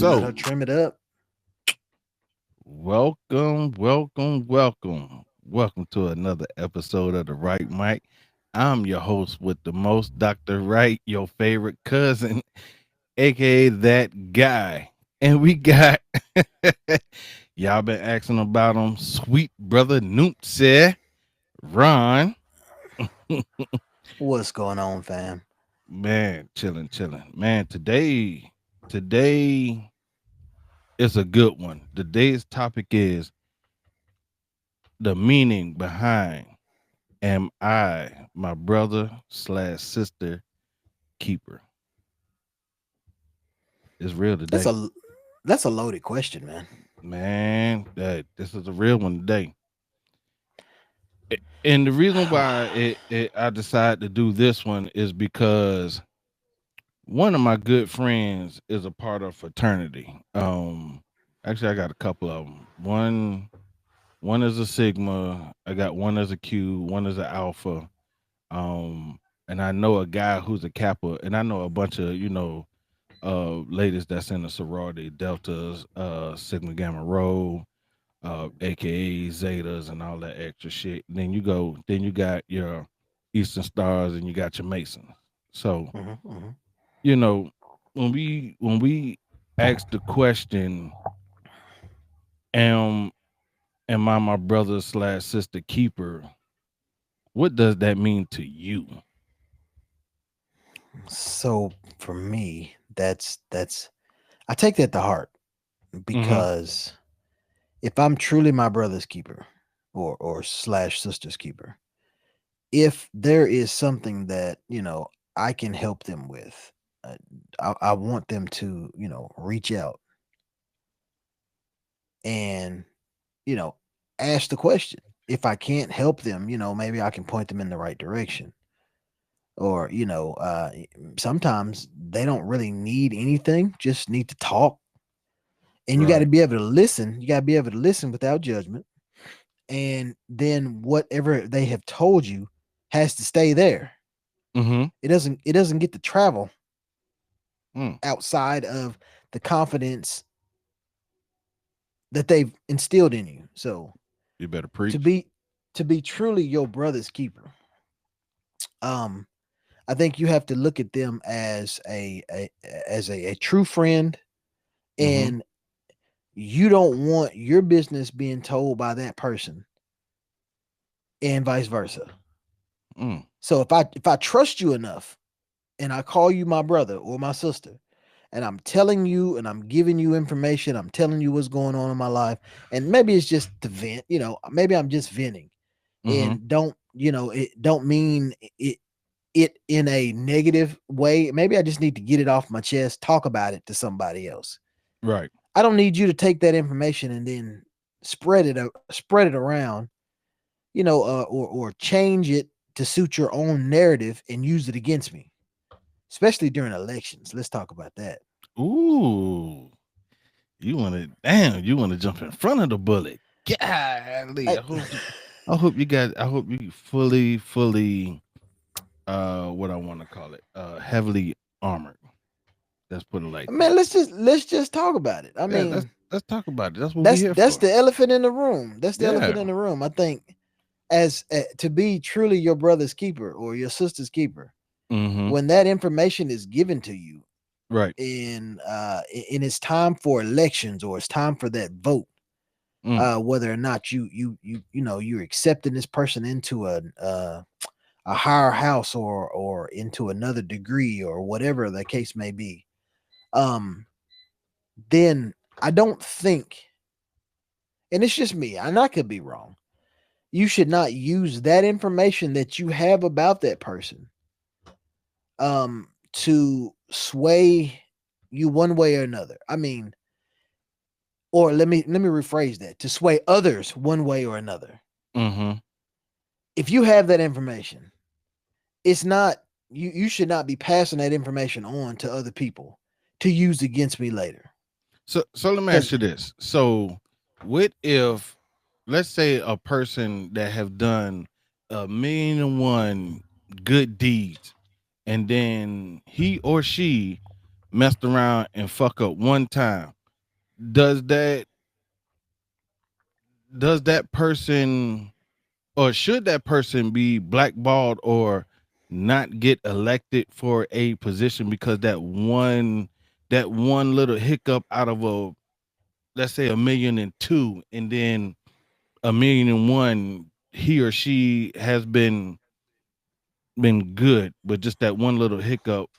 Let So, her trim it up. welcome to another episode of the Right Mike. I'm your host with the most, Dr. Wright, your favorite cousin, aka that guy. And we got y'all been asking about him, sweet brother Noopsy, Ron. What's going on, fam? Man, chilling. Man, today is a good one. Today's topic is the meaning behind am I my brother slash sister keeper? It's real That's today. a that's a loaded question, man. Man, this is a real one today. And the reason why I decided to do this one is because one of my good friends is a part of fraternity. Actually, I got a couple of them. One is a Sigma. I got one as a Q. One is an Alpha. And I know a guy who's a Kappa, and I know a bunch of ladies that's in the sorority, Deltas, Sigma Gamma Rho, aka Zetas and all that extra shit. And then you got your Eastern Stars and you got your Masons. So, Hmm. you know, when we ask the question, am am I my brother slash sister keeper, what does that mean to you? So for me, that's I take that to heart Mm-hmm. because if I'm truly my brother's keeper or slash sister's keeper, if there is something that I can help them with, uh, I want them to reach out and you know ask the question. If I can't help them, maybe I can point them in the right direction. Or sometimes they don't really need anything, just need to talk. And you got to Right. be able to listen. You got to be able to listen without judgment. And then whatever they have told you has to stay there. Mm-hmm. It doesn't get to travel Mm. outside of the confidence that they've instilled in you. So You better to preach. be to be truly your brother's keeper, um I think you have to look at them as a true friend, Mm-hmm. and you don't want your business being told by that person and vice versa. Mm. So if I trust you enough and I call you my brother or my sister and I'm telling you and I'm giving you information, I'm telling you what's going on in my life, and maybe it's just to vent, maybe I'm just venting, Mm-hmm. and it don't mean it in a negative way. Maybe I just need to get it off my chest, talk about it to somebody else. Right. I don't need you to take that information and then spread it around, or change it to suit your own narrative and use it against me, especially during elections. Let's talk about that. Ooh. You want to jump in front of the bullet. Golly. I, I hope you fully what I want to call it. Heavily armored. Let's put it like man, that. let's just talk about it. I Yeah, mean, let's talk about it. That's what we that's here that's for. the elephant in the room. That's the Yeah. elephant in the room. I think as to be truly your brother's keeper or your sister's keeper, Mm-hmm. when that information is given to you Right. in it's time for elections or it's time for that vote, Mm. whether or not you're accepting this person into a higher house or into another degree or whatever the case may be, um then I don't think, and it's just me and I could be wrong, you should not use that information that you have about that person to sway you one way or another. I mean, or let me rephrase that, to sway others one way or another. Mm-hmm. If you have that information, it's not, you should not be passing that information on to other people to use against me later. So let me ask Because you this. So what if, let's say, a person that have done 1,000,001 good deeds, and then he or she messed around and fuck up one time, does that person, or should that person be blackballed or not get elected for a position because that one little hiccup out of a, let's say, 1,000,002, and then 1,000,001, he or she has been good, but just that one little hiccup,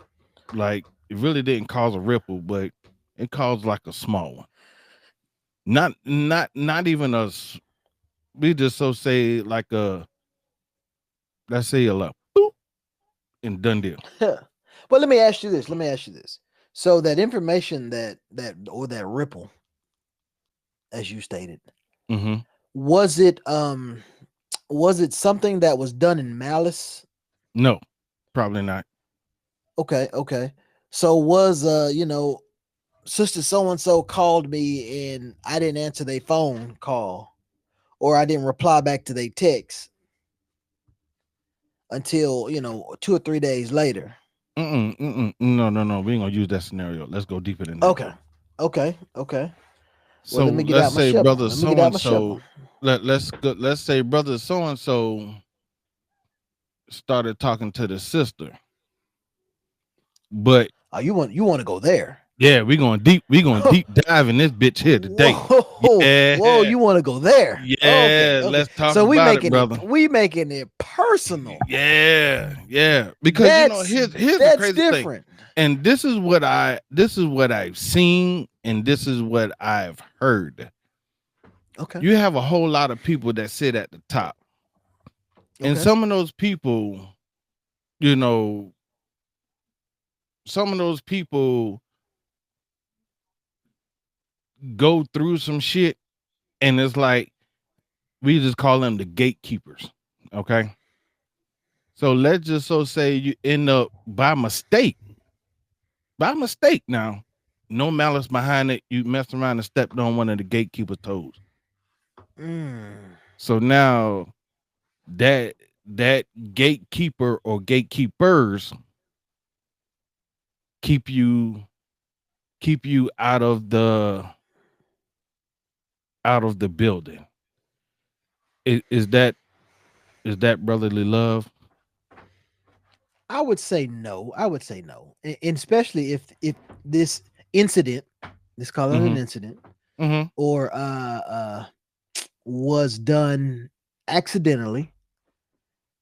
like, it really didn't cause a ripple, but it caused like a small one. Not even we just so say like a, let's say a like, boop, and done deal. Well, let me ask you this. Let me ask you this. So that information or that ripple, as you stated, Mm-hmm. was it was it something that was done in malice? No, probably not. Okay, okay. So was sister so and so called me and I didn't answer their phone call or I didn't reply back to their text until 2 or 3 days later. No. We ain't gonna use that scenario. Let's go deeper than that. Okay, okay, okay. Well, So let me get let's out my say shovel. brother Let me get so out and my shovel. so. Let's say brother so and so started talking to the sister, but Oh, you want to go there? yeah, we going deep dive in this bitch here today. Whoa, whoa! Yeah, You want to go there? Okay, yeah. okay. Let's talk So we about it, making it brother. we making it personal. Yeah. Because That's here's the that's crazy thing, different. and this is what I've seen, and this is what I've heard. Okay, You have a whole lot of people that sit at the top, and okay. some of those people, you know, some of those people go through some shit, and it's like we just call them the gatekeepers. Okay, so let's just so say you end up by mistake now, no malice behind it, you messed around and stepped on one of the gatekeeper's toes. Mm. So now that gatekeeper or gatekeepers keep you out of the building. Is that brotherly love? I would say no. I would say no, and especially if this incident, let's call it an Mm-hmm. incident, Mm-hmm. or was done accidentally,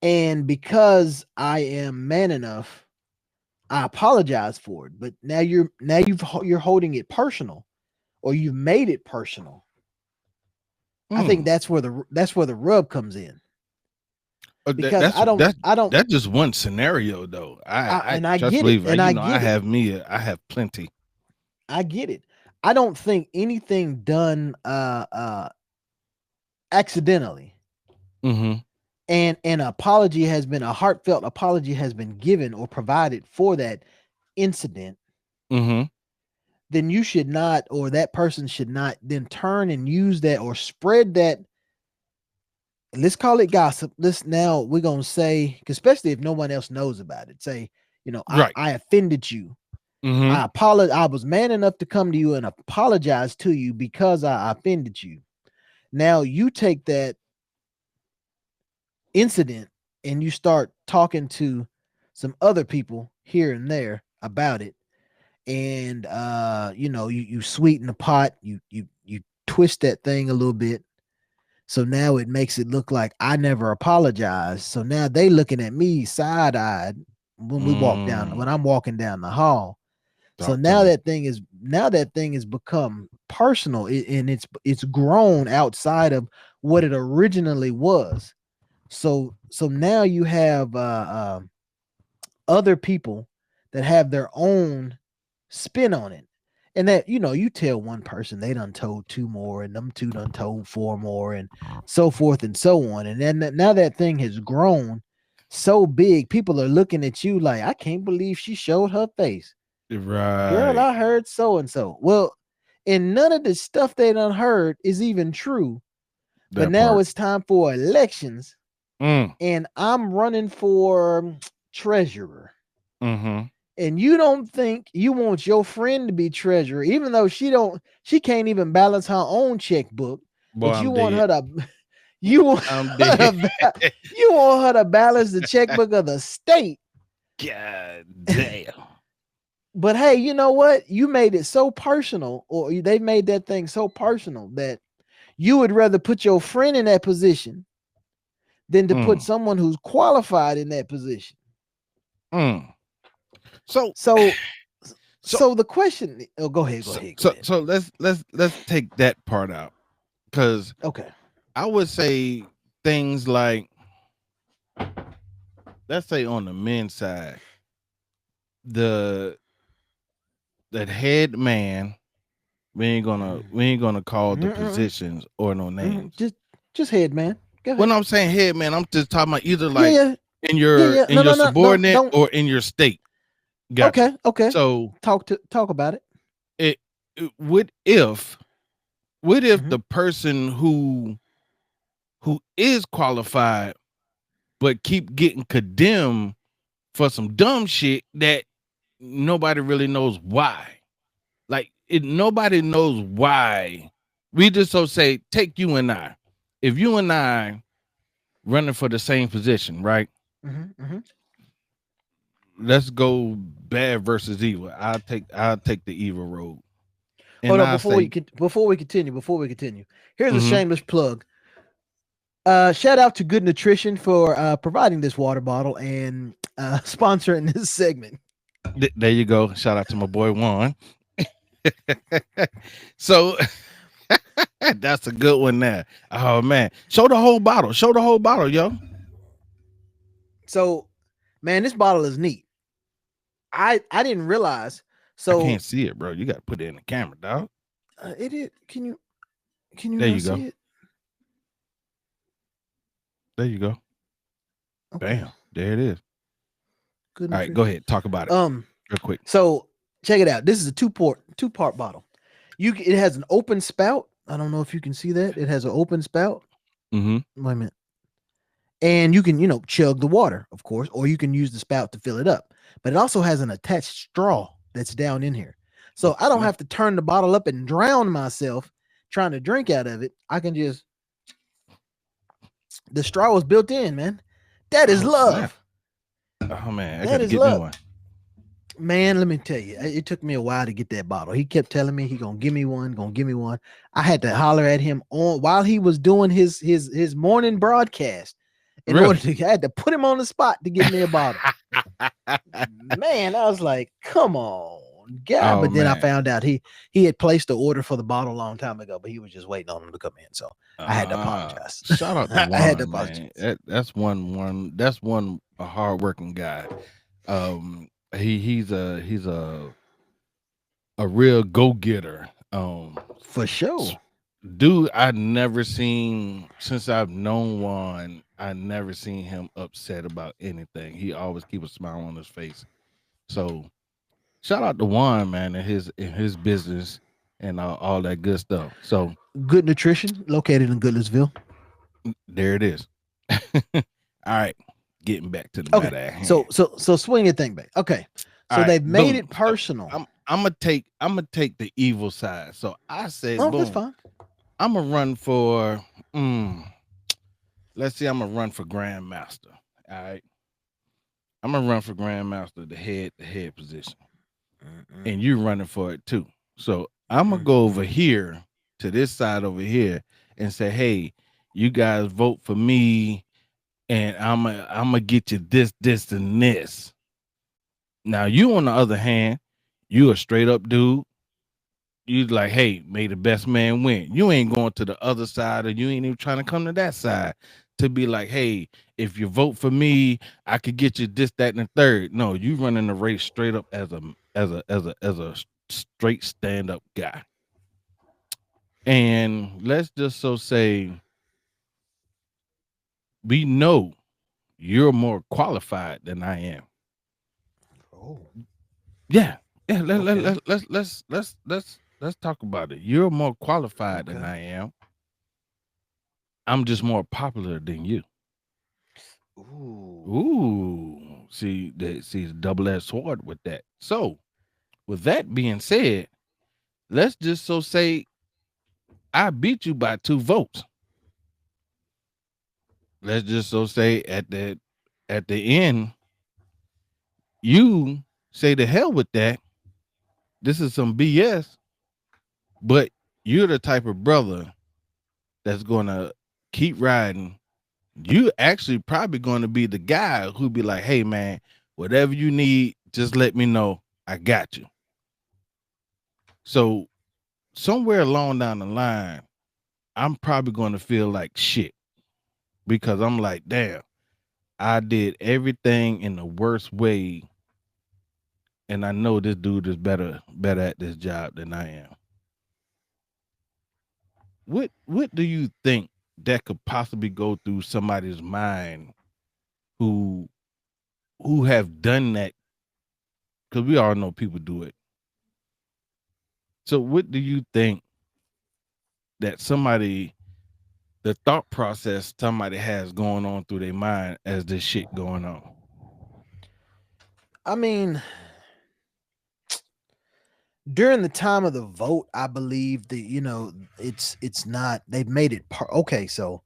and because I am man enough, I apologize for it. But you're holding it personal, or you've made it personal. I think Mm. that's where the rub comes in That, because that's I don't that's I don't that's just one scenario though. I and I just get it believe and I I get it have I have plenty. I get it. I don't think anything done accidentally Mm-hmm. and a heartfelt apology has been given or provided for that incident, Mm-hmm. then you should not, or that person should not then turn and use that or spread that. Let's call it gossip. Let's now we're gonna say, especially if no one else knows about it, say, Right. I offended you. Mm-hmm. I apologize. I was man enough to come to you and apologize to you because I offended you. Now you take that incident and you start talking to some other people here and there about it, and you sweeten the pot, you twist that thing a little bit, so now it makes it look like I never apologized, so now they looking at me side-eyed when Mm. I'm walking down the hall. So Talk to me. now that thing has become personal, and it's grown outside of what it originally was. So now you have other people that have their own spin on it. And that, you tell one person, they done told two more, and them two done told four more, and so forth and so on. And then now that thing has grown so big, people are looking at you like, I can't believe she showed her face. Girl, Right. I heard so and so. Well, and none of the stuff they done heard is even true. But That now part. it's time for elections, Mm. and I'm running for treasurer. Mm-hmm. and you don't think you want your friend to be treasurer, even though she can't even balance her own checkbook, Boy, but you I'm want dead. her to you want I'm her dead. you want her to balance the checkbook of the state. God damn. But hey, you know what? You made it so personal, or they made that thing so personal that you would rather put your friend in that position than to put Mm, someone who's qualified in that position. mm. So So, so the question. Oh, go ahead. Go so ahead. Go so, ahead. so let's take that part out, because Okay. I would say things like, let's say on the men's side, the that head man, we ain't gonna call the Mm-mm. positions or no Mm-mm. names. Just head, man. Go ahead. When I'm saying head man, I'm just talking about either Yeah, like yeah, in yeah, your yeah. in No, your no, no, no. subordinate Don't. or in your state. Gotcha. Okay, okay. So Talk about it. it, what if Mm-hmm. the person who is qualified but keep getting condemned for some dumb shit that nobody really knows why. Like nobody knows why. We just so say, take you and I. If you and I running for the same position, right? Mm-hmm. Mm-hmm. Let's go bad versus evil. I'll take the evil road. Hold And on, I say, before we continue. Here's a mm-hmm, shameless plug. Shout out to Good Nutrition for providing this water bottle and sponsoring this segment. there you go. Shout out to my boy Juan. So that's a good one there. Oh man. Show the whole bottle. Show the whole bottle, yo. So, man, this bottle is neat. I didn't realize. I So can't see it, bro. You gotta put it in the camera, dog. it is. Can you There not you go. see it? There you go. Okay. Bam. There it is. Good All right, go Nutrition. ahead. Talk about it real quick. So check it out. This is a two part bottle. It has an open spout. I don't know if you can see that. It has an open spout. Mm-hmm. Wait a minute. And you can, chug the water, of course, or you can use the spout to fill it up. But it also has an attached straw that's down in here. So I don't Okay. have to turn the bottle up and drown myself trying to drink out of it. I can just, the straw was built in, man. That is Oh man. love. Oh man, I That gotta is get me love. one. Man, let me tell you, it took me a while to get that bottle. He kept telling me he gonna give me one, gonna give me one. I had to holler at him on while he was doing his morning broadcast. In Really? order to, I had to put him on the spot to give me a bottle. Man, I was like, come on, God. Oh But then I man. found out he had placed the order for the bottle a long time ago, but he was just waiting on him to come in. So I had to apologize. Shout out to I had to Juan, apologize. man. That's one a hardworking guy. He's a real go-getter. For sure. Dude, I never seen, since I've known Juan, I never seen him upset about anything. He always keep a smile on his face. So shout out to Juan, man, and his business and all that good stuff. So Good Nutrition, located in Goodlettsville. there it is. All right, getting back to the matter at hand. So swing your thing back. Okay. So All right, they've made boom. it personal. So I'm gonna take the evil side. So I said, Oh, boom. that's fine. I'm gonna run for let's see, I'm gonna run for Grandmaster. All right. I'm gonna run for Grandmaster, the head position. And you running for it too. So I'm gonna go over here to this side over here and say, hey, you guys vote for me, and I'm gonna get you this, and this. Now you, on the other hand, you a straight up dude. You like, hey, may the best man win. You ain't going to the other side, or you ain't even trying to come to that side to be like, hey, if you vote for me, I could get you this, that, and the third. No, you running the race straight up as a straight stand up guy. And let's just so say, we know you're more qualified than I am. Oh. Yeah. Yeah. Okay. Let's talk about it. You're more qualified than I am. I'm just more popular than you. Ooh. Ooh. see the double-edged sword with that. So, with that being said, let's just so say I beat you by 2 votes. Let's just so say at the end, you say the hell with that. This is some BS, but you're the type of brother that's gonna keep riding. You actually probably gonna be the guy who be like, hey man, whatever you need, just let me know. I got you. So somewhere along down the line, I'm probably gonna feel like shit because I'm like, damn, I did everything in the worst way, and I know this dude is better at this job than I am. What do you think that could possibly go through somebody's mind who have done that? Because we all know people do it. So what do you think that the thought process somebody has going on through their mind as this shit going on? I mean, during the time of the vote, I believe that it's not, they've made it okay. So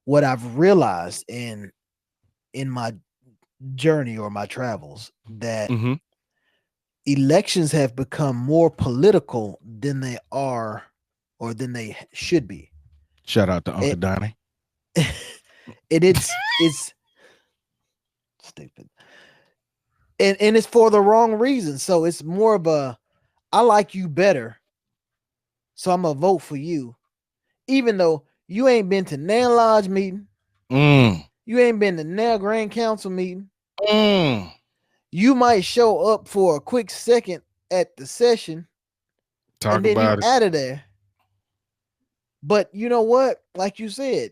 what I've realized in my journey or my travels, that Mm-hmm. elections have become more political than they are or than they should be. Shout out to Uncle It, Donnie. it's stupid. And it's for the wrong reason. So it's more of a, I like you better, so I'm gonna vote for you, even though you ain't been to Nail Lodge meeting, you ain't been to Nail Grand Council meeting. You might show up for a quick second at the session, and then you out of there. But you know what? Like you said,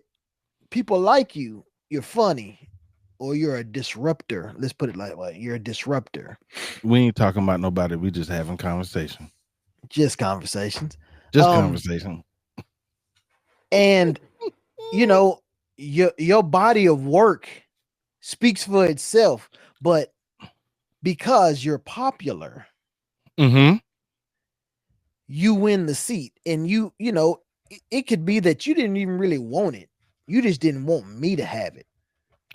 people like you. You're funny, or you're a disruptor. Let's put it like that. You're a disruptor. We ain't talking about nobody. We just having conversation. Just conversations. Just conversation. And your body of work speaks for itself, but because you're popular, you win the seat. And it could be that you didn't even really want it. You just didn't want me to have it.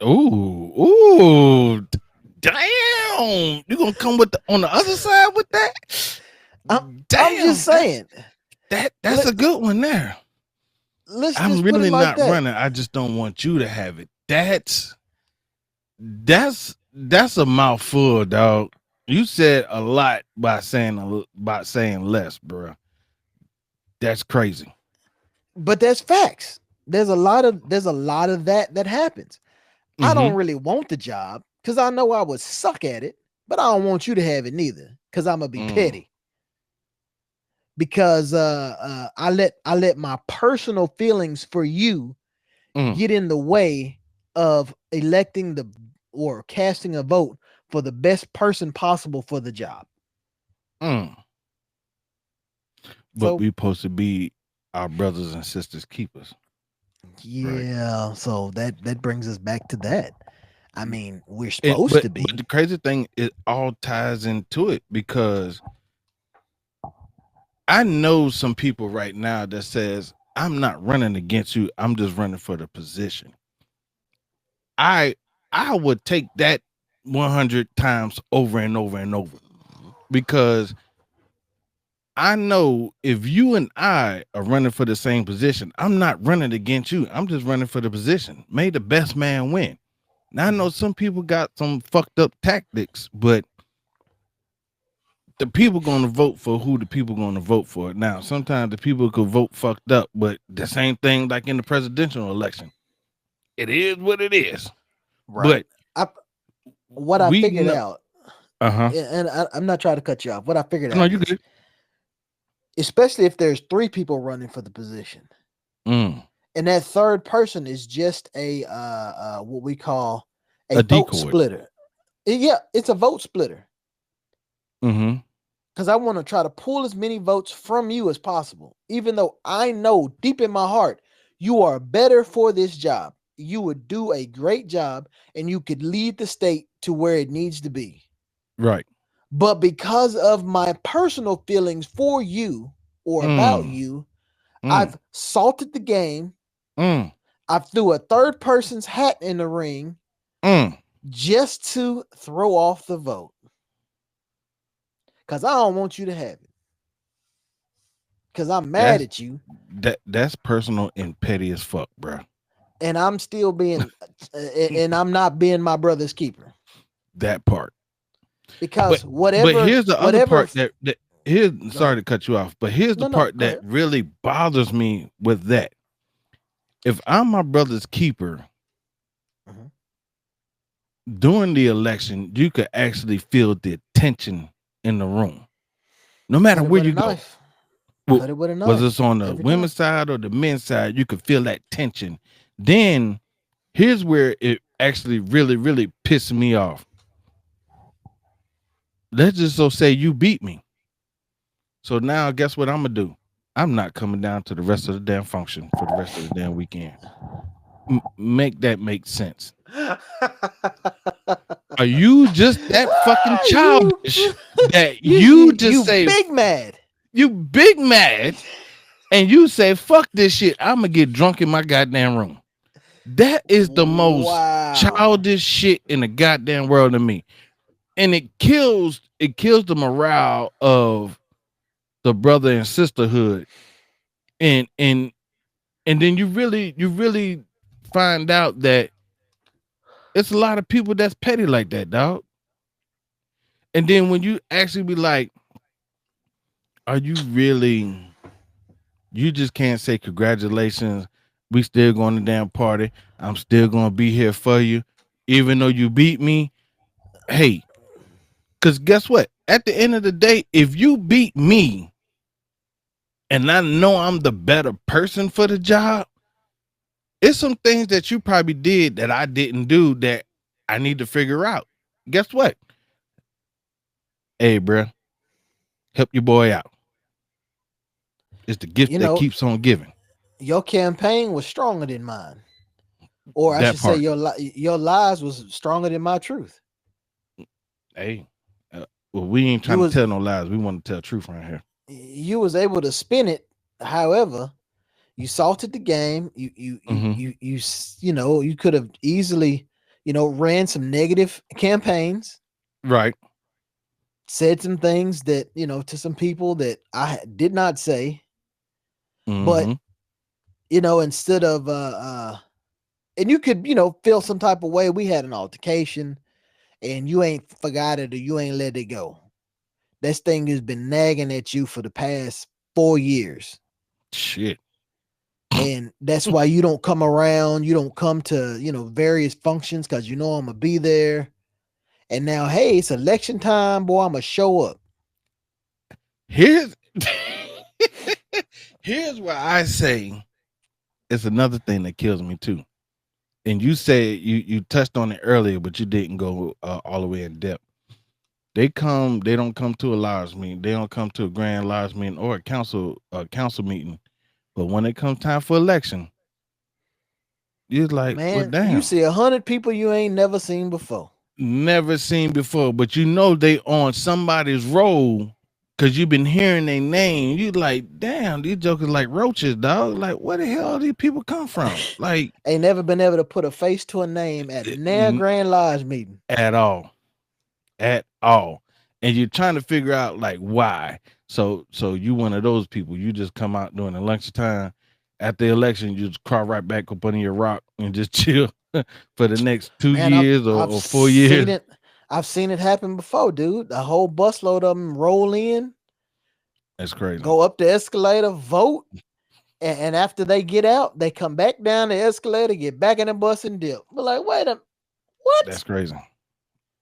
Ooh, damn! You gonna come on the other side with that? I'm just saying that's a good one there. I'm really not running. I just don't want you to have it. That's a mouthful, dog. You said a lot by saying less, bro. That's crazy. But that's facts. There's a lot of that happens. I don't really want the job because I know I would suck at it, but I don't want you to have it neither because I'm gonna be petty. Because I let my personal feelings for you get in the way of electing or casting a vote for the best person possible for the job. But we supposed to be our brothers and sisters keepers. Yeah, right. So that brings us back to that. I mean, we're supposed to be. But the crazy thing, it all ties into it because I know some people right now that says, I'm not running against you. I'm just running for the position. I would take that 100 times over and over and over because I know if you and I are running for the same position, I'm not running against you. I'm just running for the position. May the best man win. Now I know some people got some fucked up tactics, but the people going to vote for who the people going to vote for. Now, sometimes the people could vote fucked up, but the same thing like in the presidential election. It is what it is. Right. But I figured out, and I'm not trying to cut you off. What I figured out, you good. Especially if there's 3 people running for the position, and that third person is just a what we call a vote splitter. Yeah, it's a vote splitter. Because I want to try to pull as many votes from you as possible, even though I know deep in my heart you are better for this job. You would do a great job, and you could lead the state to where it needs to be. Right. But because of my personal feelings for you or about Mm. you, Mm. I've salted the game. Mm. I threw a third person's hat in the ring Mm. just to throw off the vote. Because I don't want you to have it. Because I'm mad at you. That's personal and petty as fuck, bro. And I'm still being, and I'm not being my brother's keeper. That part. Because But here's the other part that here's sorry to cut you off, but here's the part that really bothers me with that. If I'm my brother's keeper, during the election, you could actually feel the tension in the room. No matter where you go. Was this on the women's side or the men's side, you could feel that tension. Then here's where it actually really, really pissed me off. Let's just so say you beat me. So now guess what I'm gonna do? I'm not coming down to the rest of the damn function for the rest of the damn weekend. Make that make sense. Are you just that fucking childish that you just say big mad? You big mad and you say, fuck this shit. I'm gonna get drunk in my goddamn room. That is the most childish shit in the goddamn world to me. And it kills the morale of the brother and sisterhood. And then you really find out that it's a lot of people that's petty like that, dog. And then when you actually be like, are you really, you just can't say congratulations. We still going to damn party. I'm still going to be here for you. Even though you beat me. Hey, because guess what? At the end of the day, if you beat me and I know I'm the better person for the job, it's some things that you probably did that I didn't do that I need to figure out. Guess what? Hey, bro, help your boy out. It's the gift that keeps on giving. Your campaign was stronger than mine. Or I should say your lies was stronger than my truth. Hey, well, we ain't trying to tell no lies. We want to tell truth right here. You was able to spin it. However, you salted the game. You could have easily, ran some negative campaigns. Right. Said some things that, to some people that I did not say. But, instead of, and you could, feel some type of way. We had an altercation and you ain't forgot it or you ain't let it go. This thing has been nagging at you for the past 4 years. Shit. And that's why you don't come around. You don't come to, various functions because I'm going to be there. And now, hey, it's election time, boy, I'm going to show up. Here's where I say it's another thing that kills me too. And you say you touched on it earlier, but you didn't go all the way in depth. They don't come to a lodge meeting. They don't come to a grand lodge meeting or a council meeting. But when it comes time for election, you're like, man, well, damn. You see 100 people you ain't never seen before. Never seen before, but they on somebody's roll because you've been hearing their name. You like, damn, these jokers like roaches, dog. Like, where the hell these people come from? Like, ain't never been able to put a face to a name at a grand lodge meeting at all. And you're trying to figure out like why. So you one of those people. You just come out during the lunchtime at the election. You just crawl right back up under your rock and just chill for the next 2 years or 4 years. I've seen it happen before, dude. A whole busload of them roll in. That's crazy. Go up the escalator, vote, and after they get out, they come back down the escalator, get back in the bus and dip. But like, wait a what? That's crazy.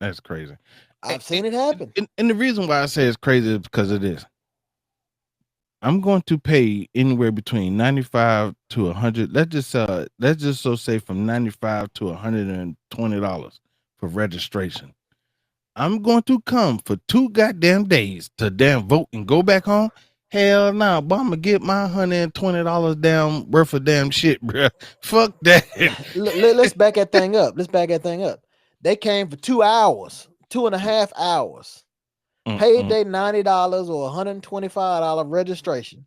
That's crazy. I've seen it happen. And the reason why I say it's crazy is because of this. I'm going to pay anywhere between $95 to $100. Let's just so say from $95 to $120 for registration. I'm going to come for 2 goddamn days to damn vote and go back home. Hell no, but I'm gonna get my $120 down worth of damn shit, bro. Fuck that. Let's back that thing up. They came for 2 hours, 2.5 hours, paid Mm-mm. their $90 or $125 registration,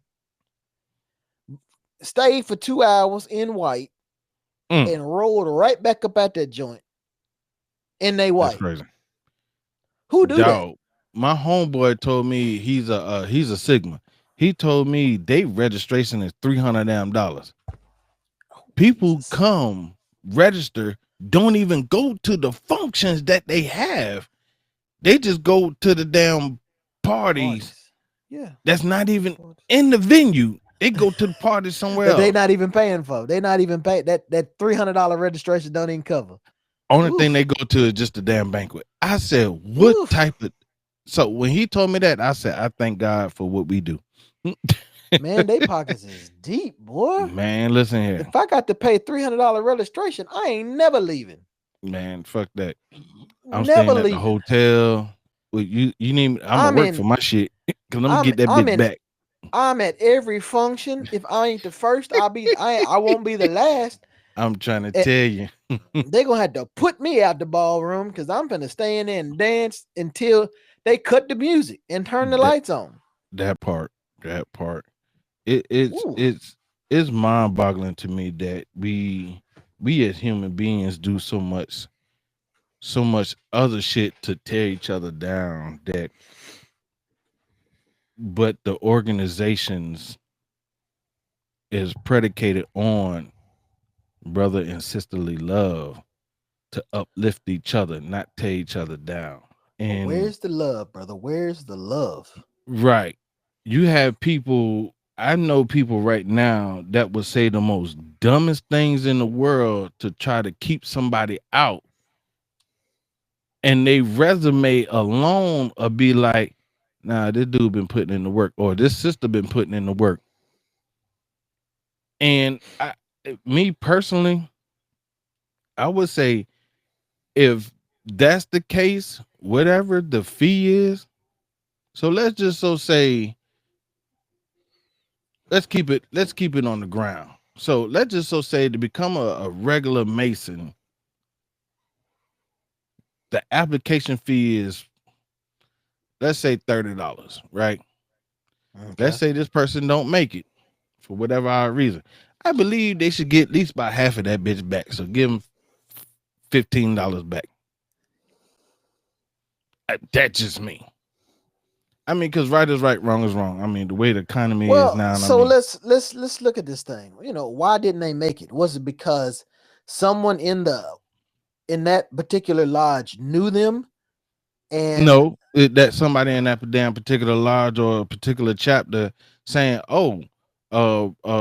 stayed for 2 hours in white, Mm. and rolled right back up at that joint in they That's white. crazy. Who do that? Dog, my homeboy told me he's a Sigma. He told me they registration is $300 damn dollars. People Jesus. come register, don't even go to the functions that they have. They just go to the damn parties Parties. Yeah. that's not even in the venue. They go to the party somewhere That they else. not even paying for. They not even pay that $300 registration don't even cover. Only thing Oof. they go to is just the damn banquet. I said, what Oof. type of so when he told me that, I said, I thank God for what we do. Man, they pockets is deep, boy. Man, listen here. If I got to pay $300 registration, I ain't never leaving. Man, fuck that. I'm Never staying at the leaving. hotel. Well, you need I'm gonna I'm work for in my shit. Cause I'm gonna I'm get that I'm bitch in back. I'm at every function. If I ain't the first, I won't be the last. I'm trying to Eh, tell you. they gonna have to put me out the ballroom because I'm gonna stay in there and dance until they cut the music and turn the that lights on. that part. That part. It, it's Ooh. it's it's mind boggling to me that we as human beings do so much other shit to tear each other down that but the organizations is predicated on brother and sisterly love to uplift each other, not tear each other down. But And where's the love, brother? Where's the love? right, you have people. I know people right now that would say the most dumbest things in the world to try to keep somebody out, and they resume alone will be like, "Nah, this dude been putting in the work, or this sister been putting in the work." And me personally, I would say if that's the case, whatever the fee is, so let's just so say, let's keep it on the ground. So let's just so say to become a regular Mason, the application fee is let's say $30, right? Let's Okay. say this person don't make it for whatever our reason. I believe they should get at least about half of that bitch back. So give them $15 back. That's just me. I mean, because right is right, wrong is wrong. I mean, the way the economy is Well, now, and I so mean, let's look at this thing. Why didn't they make it? Was it because someone in that particular lodge knew them and no, that somebody in that damn particular lodge or a particular chapter saying, "Oh,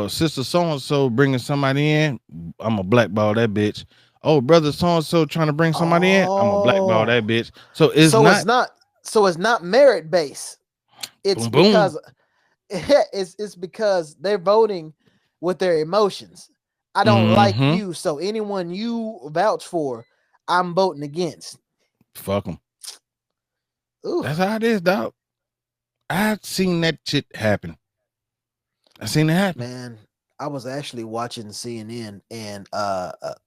sister so and so bringing somebody in, I'm a blackball that bitch." Oh, brother so and so trying to bring somebody in, I'm a blackball oh, that bitch. So it's so it's not not so it's not merit based. It's boom boom. because it's because they're voting with their emotions. I don't like Mm-hmm. you, so anyone you vouch for, I'm voting against. Fuck them. That's Oof. how it is, dog. I've seen that shit happen. I seen it happen. Man, I was actually watching CNN, and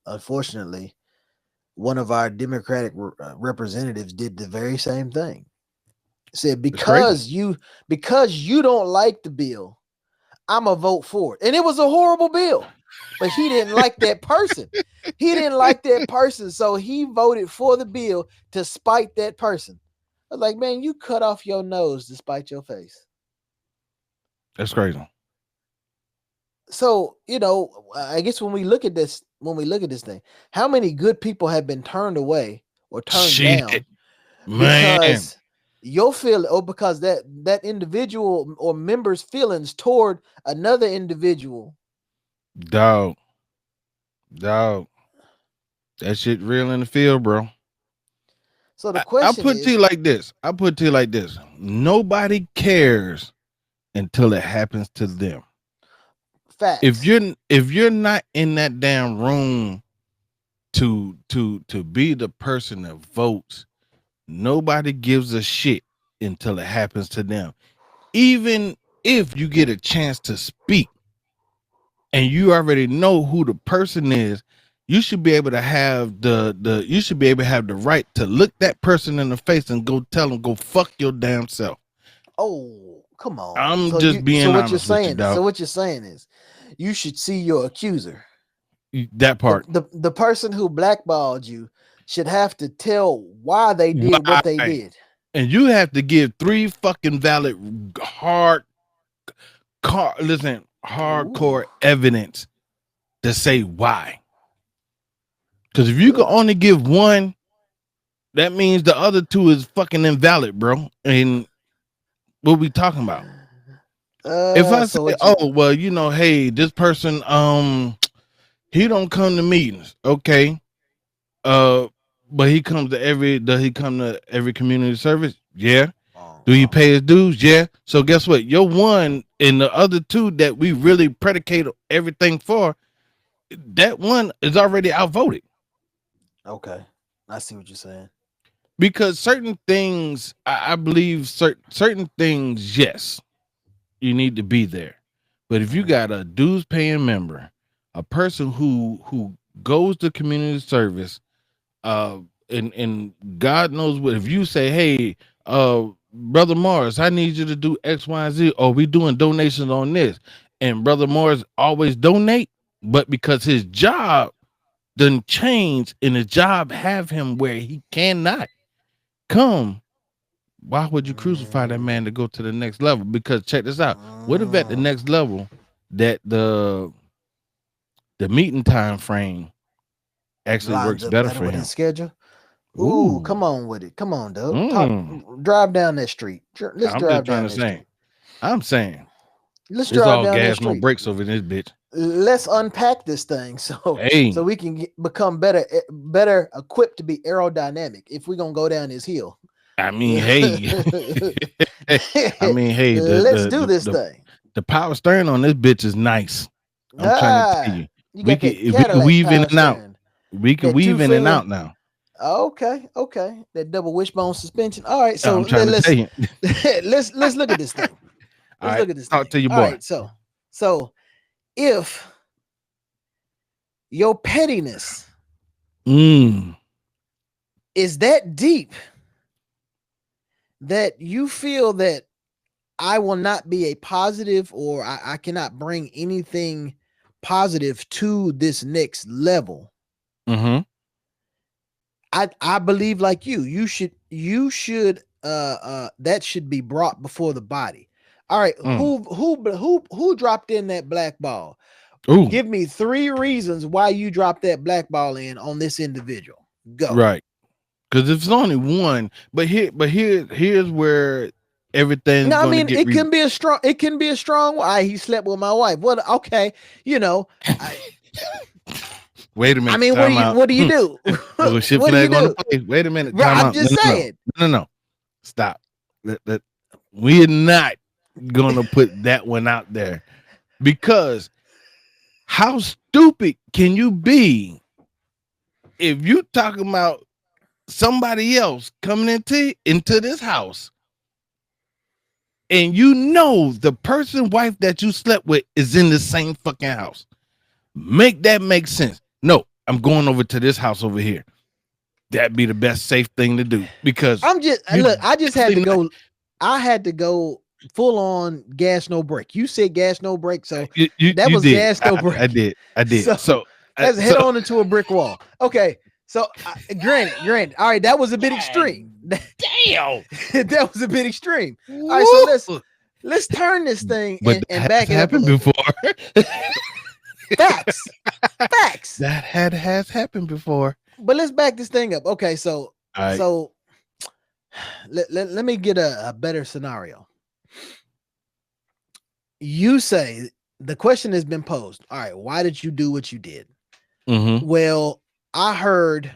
unfortunately, one of our Democratic representatives did the very same thing. Said It's crazy. because you don't like the bill, I'm a vote for it, and it was a horrible bill, but he didn't like that person. He didn't like that person, so he voted for the bill to spite that person. I was like, man, you cut off your nose to spite your face. That's crazy. So I guess when we look at this thing, how many good people have been turned away or turned Shit, down man, because your feel or because that individual or member's feelings toward another individual. dog, dog. That shit real in the field, bro. So the I question put it to is, you like this. I put it to you like this. Nobody cares until it happens to them. facts. If you're not in that damn room to be the person that votes, nobody gives a shit until it happens to them. Even if you get a chance to speak and you already know who the person is, you should be able to have you should be able to have the right to look that person in the face and go tell them go fuck your damn self. Oh, come on. I'm So just being honest with you, dog. So what you're saying is you should see your accuser. That part. The person who blackballed you should have to tell why they did what they did. And you have to give 3 fucking valid hardcore evidence to say why. Because if you can only give one, that means the other 2 is fucking invalid, bro. And what we talking about? If I say, well, you know, hey, this person, he don't come to meetings, okay. But he comes to does he come to every community service? Yeah. Do he pay his dues? Yeah. So guess what? Your one and the other 2 that we really predicate everything for, that one is already outvoted. Okay. I see what you're saying. Because certain things, I believe certain things, yes, you need to be there. But if you got a dues paying member, a person who goes to community service, and God knows what, if you say, hey, Brother Morris, I need you to do X, Y, and Z, or we doing donations on this, and Brother Morris always donate, but because his job doesn't change and his job have him where he cannot come, why would you crucify that man to go to the next level? Because check this out, what if at the next level that the meeting time frame actually works better for him? His schedule. Ooh, come on with it. Come on, Doug. Drive down that street. Let's drive down that street. I'm saying, let's drive down gas, no brakes over this bitch. Let's unpack this thing so we can become better equipped to be aerodynamic if we're gonna go down this hill. I mean, hey, let's do this thing. The power steering on this bitch is nice. I'm trying to tell you. We can weave in and out. We can weave in and out now. Okay. That double wishbone suspension. All right, so let's look at this thing. Look at this. Talk to your boy. All right, so if your pettiness is that deep that you feel that I will not be a positive, or I cannot bring anything positive to this next level, I believe like you should that should be brought before the body. All right, who dropped in that black ball? Ooh. Give me 3 reasons why you dropped that black ball in on this individual. Go. Right. Because if it's only one, but here's where everything. No, I mean it can be a strong. Why he slept with my wife? What? Okay, you know. Wait a minute. I mean, what do you do? What do you do? Wait a minute. I'm just saying. No. Stop. We're not gonna put that one out there, because how stupid can you be if you talking about somebody else coming into this house and you know the wife that you slept with is in the same fucking house? Make that make sense. No, I'm going over to this house over here. That'd be the best safe thing to do, because I had to go full on gas no brake. You said gas no brake, so that was gas no brake. I did. So let's head on into a brick wall. Okay. So granted. All right, that was a bit extreme. Damn. That was a bit extreme. All right, so let's turn this thing and back it up. Happened before. Facts. That has happened before. But let's back this thing up. Okay, so let me get a better scenario. You say the question has been posed. All right, why did you do what you did? Well, I heard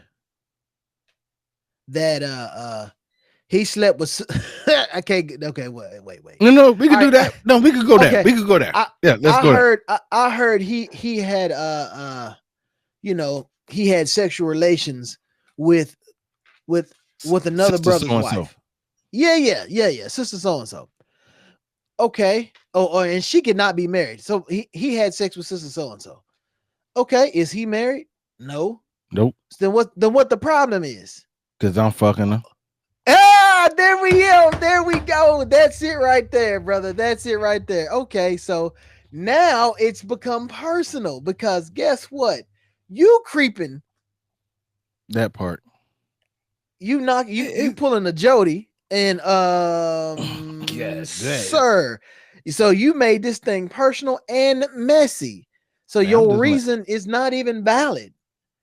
that he slept with okay, wait. No, we can do that. No, we could go there. We could go there. Let's go. I heard he had he had sexual relations with another brother's wife. Yeah. Sister so and so. Okay. And she could not be married. So he had sex with sister so and so. Okay, is he married? No. Nope. Then what the problem is? Because I'm fucking her. There we go. There we go. That's it right there, brother. That's it right there. Okay, so now it's become personal because guess what? You creeping. That part. You pulling a Jody and sir. So you made this thing personal and messy. So your reason is not even valid.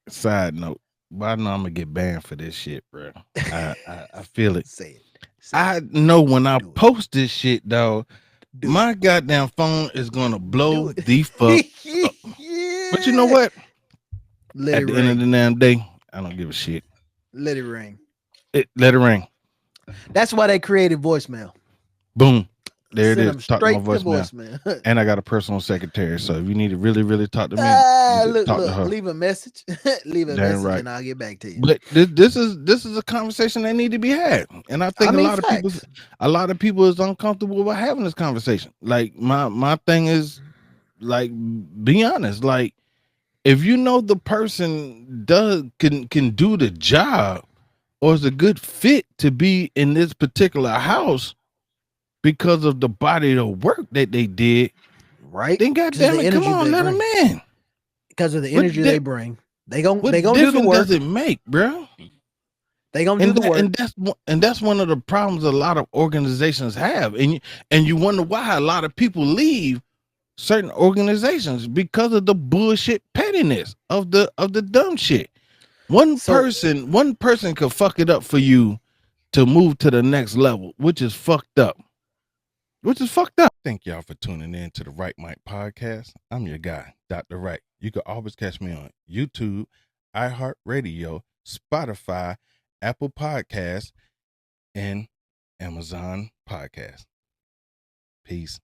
Side note, but I know I'm gonna get banned for this shit, bro. I feel it. Say it. I know when I post this shit, dog, my goddamn phone is gonna blow the fuck up. But you know what? At the end of the damn day, I don't give a shit. Let it ring. Let it ring. That's why they created voicemail. Boom. There Send it is. Talk to my voicemail. And I got a personal secretary. So if you need to really, really talk to me, talk to her. Leave a message. Leave a message and I'll get back to you. But this is a conversation that need to be had. And I think a lot of people is uncomfortable with having this conversation. Like my thing is, like, be honest. Like, if you know the person can do the job or is a good fit to be in this particular house because of the body of work that they did, right? Then goddamn it, come on, let them in. Because of the energy they bring, they gonna do the work. Does it make, bro? They gonna do the work, and that's one of the problems a lot of organizations have, and you wonder why a lot of people leave certain organizations because of the bullshit pettiness of the dumb shit. One person could fuck it up for you to move to the next level, which is fucked up. Thank y'all for tuning in to the Right Mic Podcast. I'm your guy, Dr. Right. You can always catch me on YouTube, iHeartRadio, Spotify, Apple Podcasts, and Amazon Podcasts. Peace.